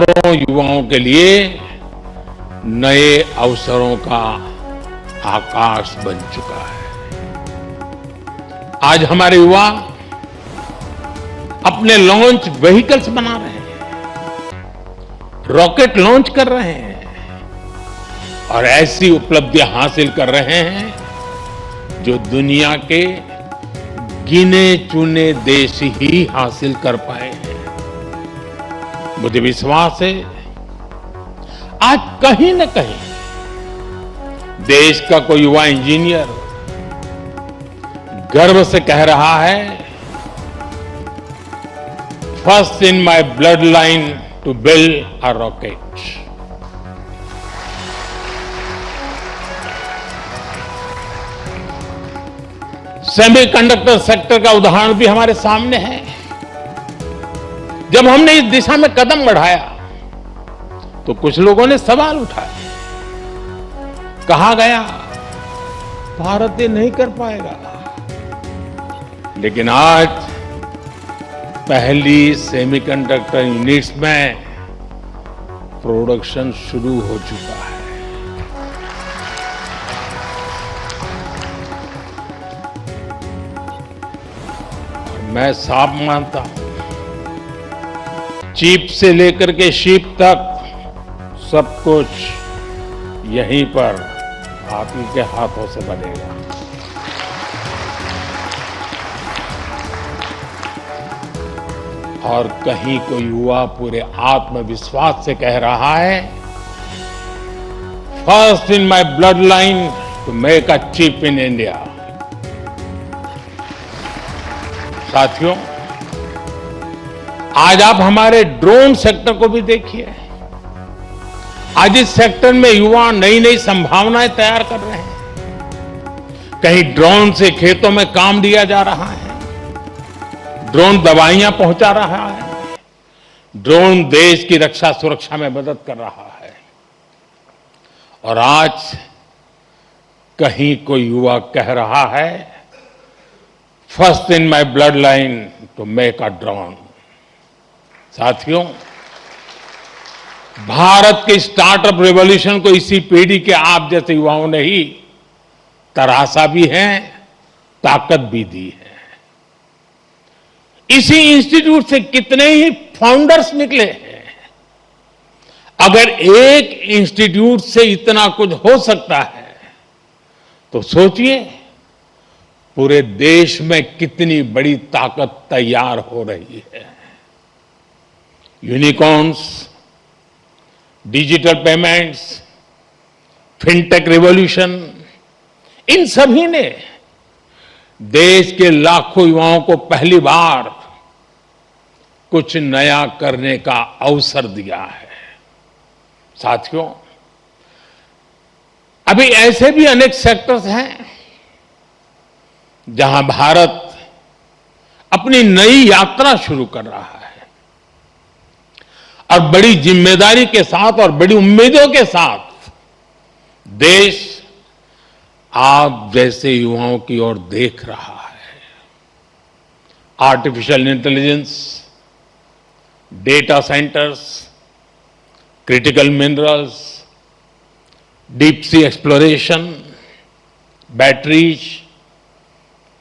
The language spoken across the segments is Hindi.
हजारों युवाओं के लिए नए अवसरों का आकाश बन चुका है। आज हमारे युवा अपने लॉन्च व्हीकल्स बना रहे हैं, रॉकेट लॉन्च कर रहे हैं और ऐसी उपलब्धियां हासिल कर रहे हैं जो दुनिया के गिने चुने देश ही हासिल कर पाए हैं। मुझे विश्वास है आज कहीं न कहीं देश का कोई युवा इंजीनियर गर्व से कह रहा है, first in my bloodline to build a rocket. Semiconductor sector का उदाहरण भी हमारे सामने है। जब हमने इस दिशा में कदम बढ़ाया तो कुछ लोगों ने सवाल उठाए, कहा गया भारत ये नहीं कर पाएगा, लेकिन आज पहली सेमीकंडक्टर यूनिट्स में प्रोडक्शन शुरू हो चुका है। और मैं साफ मानता हूं, चिप से लेकर के शिप तक सब कुछ यहीं पर आप ही के हाथों से बनेगा। और कहीं कोई युवा पूरे आत्मविश्वास से कह रहा है, first in my bloodline to make a chip in India. साथियों, आज आप हमारे ड्रोन सेक्टर को भी देखिए। आज इस सेक्टर में युवा नई नई संभावनाएं तैयार कर रहे हैं। कहीं ड्रोन से खेतों में काम दिया जा रहा है, ड्रोन दवाइयां पहुंचा रहा है, ड्रोन देश की रक्षा सुरक्षा में मदद कर रहा है। और आज कहीं कोई युवा कह रहा है, first in my bloodline to make a drone. साथियों, भारत के स्टार्टअप रिवॉल्यूशन को इसी पीढ़ी के आप जैसे युवाओं ने ही तराशा भी है, ताकत भी दी है। इसी इंस्टीट्यूट से कितने ही फाउंडर्स निकले हैं। अगर एक इंस्टीट्यूट से इतना कुछ हो सकता है तो सोचिए पूरे देश में कितनी बड़ी ताकत तैयार हो रही है। Unicorns, digital payments, fintech revolution, इन सभी ने देश के लाखों युवाओं को पहली बार कुछ नया करने का अवसर दिया है। साथियों, अभी ऐसे भी अनेक सेक्टर्स हैं जहां भारत अपनी नई यात्रा शुरू कर रहा है और बड़ी जिम्मेदारी के साथ और बड़ी उम्मीदों के साथ देश आप जैसे युवाओं की ओर देख रहा है। Artificial intelligence, data centres, critical minerals, deep sea exploration, batteries,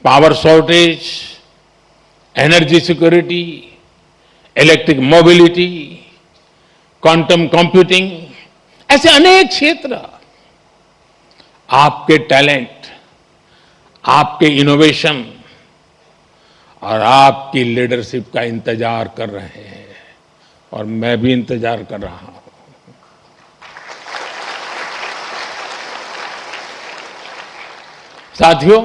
power shortage, energy security, electric mobility, quantum computing, ऐसे अनेक क्षेत्र आपके टैलेंट, आपके इनोवेशन और आपकी लीडरशिप का इंतजार कर रहे हैं और मैं भी इंतजार कर रहा हूं। साथियों,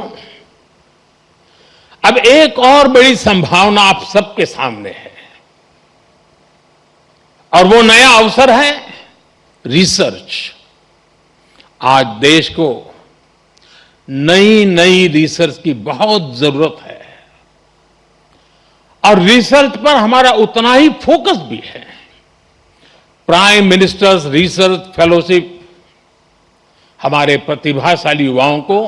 अब एक और बड़ी संभावना आप सबके सामने है और वो नया अवसर है रिसर्च। आज देश को नई नई रिसर्च की बहुत जरूरत है और रिसर्च पर हमारा उतना ही फोकस भी है। प्राइम मिनिस्टर्स रिसर्च फेलोशिप हमारे प्रतिभाशाली युवाओं को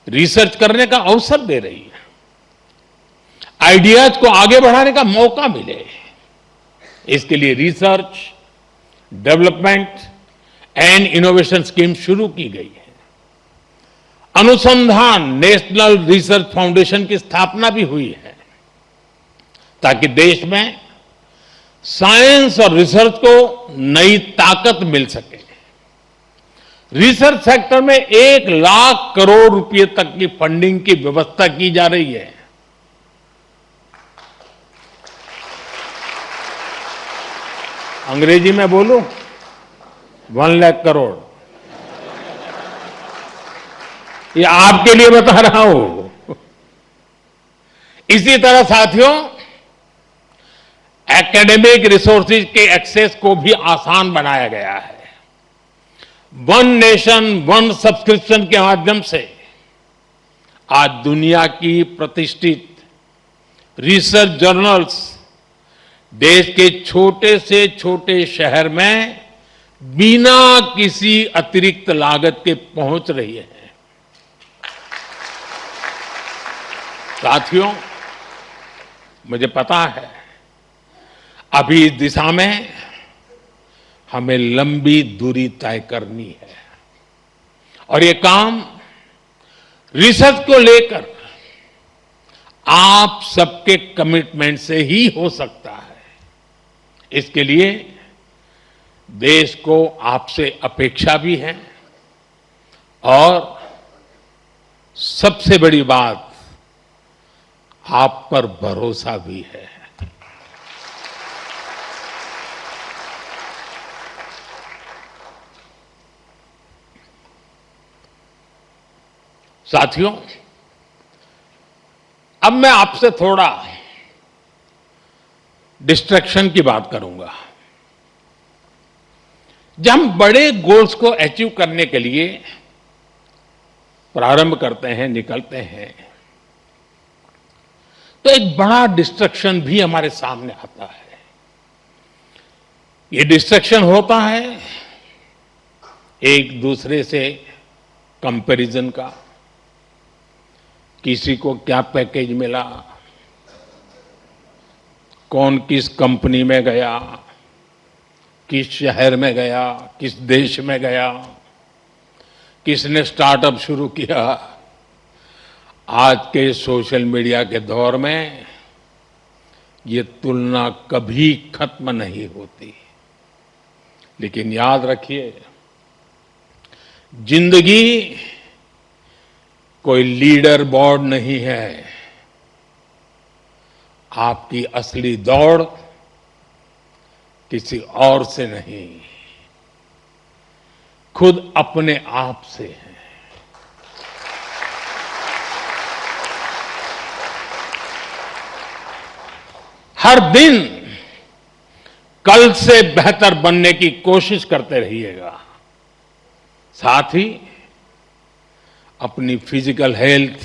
रिसर्च करने का अवसर दे रही है, आइडियाज को आगे बढ़ाने का मौका मिले। इसके लिए research, development and innovation scheme शुरू की गई है। अनुसंधान नेशनल रिसर्च फाउंडेशन की स्थापना भी हुई है, ताकि देश में साइंस और रिसर्च को नई ताकत मिल सके। रिसर्च सेक्टर में 1,00,000 करोड़ रुपए तक की फंडिंग की व्यवस्था की जा रही है। अंग्रेजी में बोलूं, 1,00,000 करोड़। ये आपके लिए बता रहा हूं। इसी तरह साथियों, एकेडमिक रिसोर्सेज के एक्सेस को भी आसान बनाया गया है। वन नेशन वन सब्सक्रिप्शन के माध्यम से आज दुनिया की प्रतिष्ठित रिसर्च जर्नल्स देश के छोटे से छोटे शहर में बिना किसी अतिरिक्त लागत के पहुंच रही है। साथियों, मुझे पता है अभी इस दिशा में हमें लंबी दूरी तय करनी है और ये काम रिसर्च को लेकर आप सबके कमिटमेंट से ही हो सकता है। इसके लिए देश को आपसे अपेक्षा भी है और सबसे बड़ी बात, आप पर भरोसा भी है। साथियों, अब मैं आपसे थोड़ा डिस्ट्रैक्शन की बात करूंगा। जब हम बड़े गोल्स को अचीव करने के लिए प्रारंभ करते हैं, निकलते हैं, तो एक बड़ा डिस्ट्रैक्शन भी हमारे सामने आता है। ये डिस्ट्रैक्शन होता है एक दूसरे से कंपैरिजन का। किसी को क्या पैकेज मिला, कौन किस कंपनी में गया, किस शहर में गया, किस देश में गया, किसने स्टार्टअप शुरू किया। आज के सोशल मीडिया के दौर में ये तुलना कभी खत्म नहीं होती। लेकिन याद रखिए, जिंदगी कोई लीडर बोर्ड नहीं है। आपकी असली दौड़ किसी और से नहीं, खुद अपने आप से है। हर दिन कल से बेहतर बनने की कोशिश करते रहिएगा। साथ ही अपनी फिजिकल हेल्थ,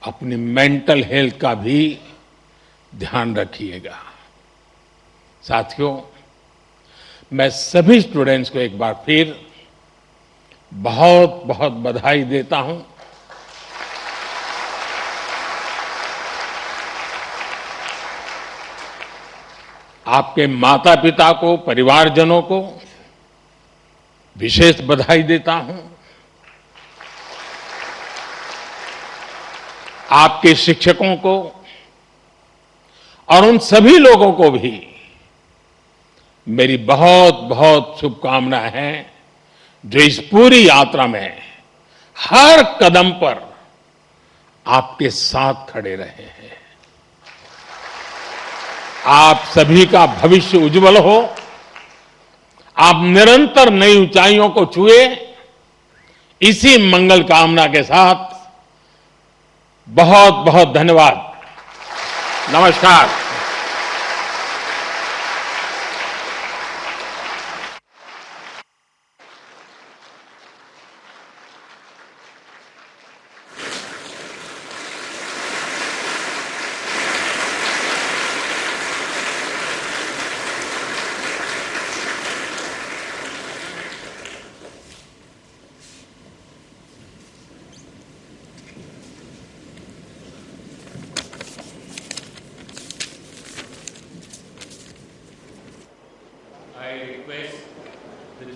अपनी मेंटल हेल्थ का भी ध्यान रखिएगा। साथियों, मैं सभी स्टूडेंट्स को एक बार फिर बहुत बहुत बधाई देता हूं। आपके माता पिता को, परिवारजनों को विशेष बधाई देता हूं। आपके शिक्षकों को और उन सभी लोगों को भी मेरी बहुत बहुत शुभकामनाएं हैं, जो इस पूरी यात्रा में हर कदम पर आपके साथ खड़े रहे हैं। आप सभी का भविष्य उज्जवल हो, आप निरंतर नई ऊंचाइयों को छुए, इसी मंगल कामना के साथ बहुत बहुत धन्यवाद। नमस्कार।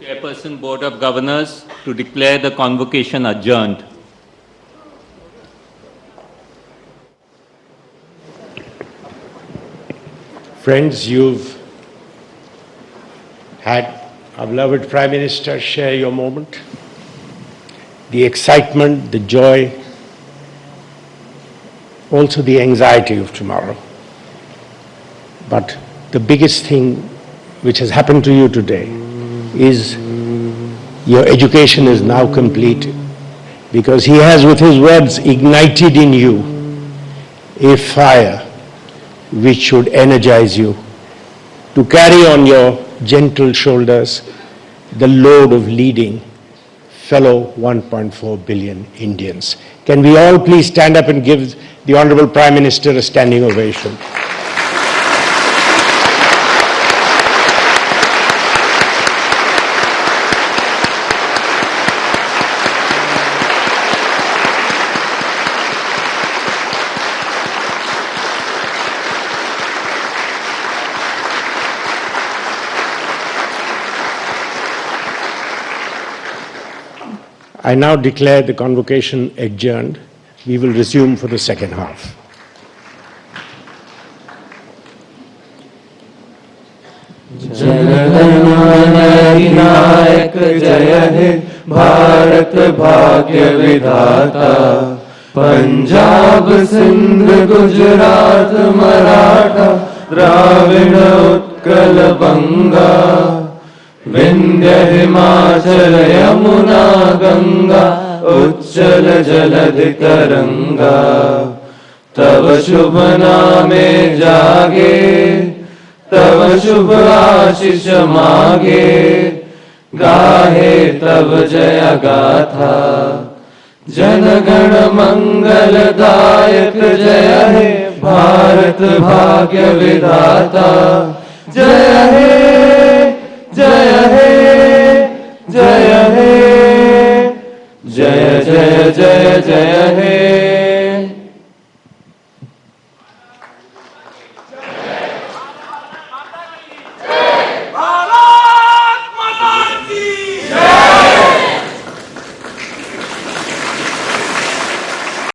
Chairperson Board of Governors to declare the convocation adjourned. Friends, you've had our beloved Prime Minister share your moment, the excitement, the joy, also the anxiety of tomorrow. But the biggest thing which has happened to you today is your education is now complete, because he has with his words ignited in you a fire which should energize you to carry on your gentle shoulders the load of leading fellow 1.4 billion Indians. Can we all please stand up and give the Honorable Prime Minister a standing ovation? I now declare the convocation adjourned. We will resume for the second half. Jana Gana Mana जय हे भारत भाग्य विधाता, पंजाब सिंध गुजरात मराठा द्राविड़ उत्कल बंगा, विंध्य हिमाचल यमुना गंगा उच्चल जलधि तरंगा, तव शुभ नामे जागे तव शुभ आशीष मागे, गाहे तव जय गाथा, जनगण मंगलदायक जय हे भारत भाग्य विधाता, जय हे जय हे जय हे जय जय जय जय हे